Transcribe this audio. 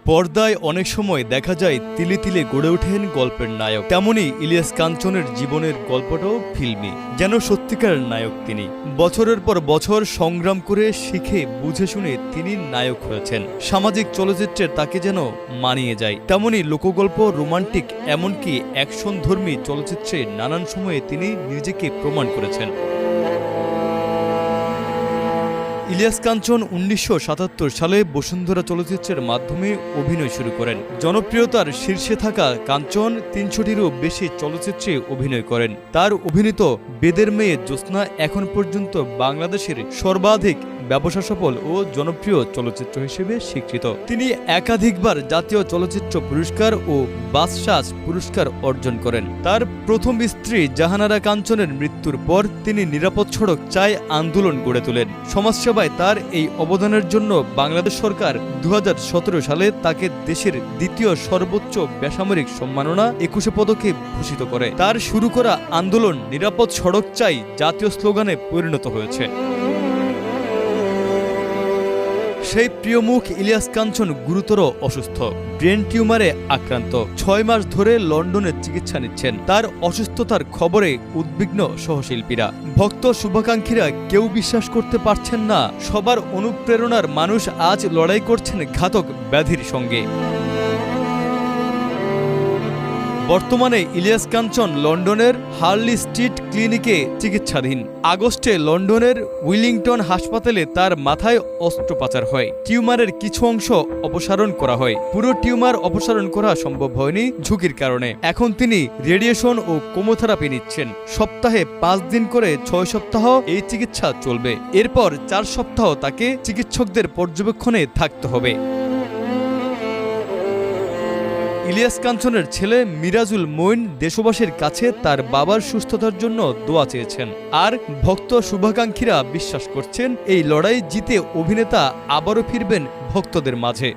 পর্দায় অনেক সময় দেখা যায় তিলে তিলে গড়ে ওঠেন গল্পের নায়ক। তেমনই ইলিয়াস কাঞ্চনের জীবনের গল্পটাও ফিল্মি, যেন সত্যিকার নায়ক তিনি। বছরের পর বছর সংগ্রাম করে শিখে বুঝে শুনে তিনি নায়ক হয়েছেন। সামাজিক চলচ্চিত্রের তাকে যেন মানিয়ে যায়। তেমনই লোকগল্প, রোমান্টিক, এমনকি অ্যাকশনধর্মী চলচ্চিত্রে নানান সময়ে তিনি নিজেকে প্রমাণ করেছেন। ইলিয়াস কাঞ্চন ১৯৭৭ সালে বসুন্ধরা চলচ্চিত্রের মাধ্যমে অভিনয় শুরু করেন। জনপ্রিয়তার শীর্ষে থাকা কাঞ্চন ৩০০টিরও বেশি চলচ্চিত্রে অভিনয় করেন। তার অভিনীত বেদের মেয়ে জ্যোৎস্না এখন পর্যন্ত বাংলাদেশের সর্বাধিক ব্যবসা সফল ও জনপ্রিয় চলচ্চিত্র হিসেবে স্বীকৃত। তিনি একাধিকবার জাতীয় চলচ্চিত্র পুরস্কার ও বাচসাস পুরস্কার অর্জন করেন। তার প্রথম স্ত্রী জাহানারা কাঞ্চনের মৃত্যুর পর তিনি নিরাপদ সড়ক চাই আন্দোলন গড়ে তোলেন। সমাজসেবায় তার এই অবদানের জন্য বাংলাদেশ সরকার ২০১৭ সালে তাকে দেশের দ্বিতীয় সর্বোচ্চ বেসামরিক সম্মাননা ২১ পদকে ভূষিত করে। তার শুরু করা আন্দোলন নিরাপদ সড়ক চাই জাতীয় স্লোগানে পরিণত হয়েছে। সেই প্রিয় মুখ ইলিয়াস কাঞ্চন গুরুতর অসুস্থ, ব্রেন টিউমারে আক্রান্ত। ৬ মাস ধরে লন্ডনে চিকিৎসা নিচ্ছেন। তার অসুস্থতার খবরে উদ্বিগ্ন সহশিল্পীরা, ভক্ত, শুভাকাঙ্ক্ষীরা কেউ বিশ্বাস করতে পারছেন না। সবার অনুপ্রেরণার মানুষ আজ লড়াই করছেন ঘাতক ব্যাধির সঙ্গে। বর্তমানে ইলিয়াস কাঞ্চন লন্ডনের হার্লি স্ট্রিট ক্লিনিকে চিকিৎসাধীন। আগস্টে লন্ডনের উইলিংটন হাসপাতালে তার মাথায় অস্ত্রোপচার হয়। টিউমারের কিছু অংশ অপসারণ করা হয়। পুরো টিউমার অপসারণ করা সম্ভব হয়নি ঝুঁকির কারণে। এখন তিনি রেডিয়েশন ও কেমোথেরাপি নিচ্ছেন। সপ্তাহে ৫ দিন করে ৬ সপ্তাহ এই চিকিৎসা চলবে। এরপর ৪ সপ্তাহ তাকে চিকিৎসকদের পর্যবেক্ষণে থাকতে হবে। ইলিয়াস কাঞ্চনের ছেলে মিরাজুল মঈন দেশবাসীর কাছে তার বাবার সুস্থতার জন্য দোয়া চেয়েছেন। আর ভক্ত শুভাকাঙ্ক্ষীরা বিশ্বাস করছেন এই লড়াই জিতে অভিনেতা আবারও ফিরবেন ভক্তদের মাঝে।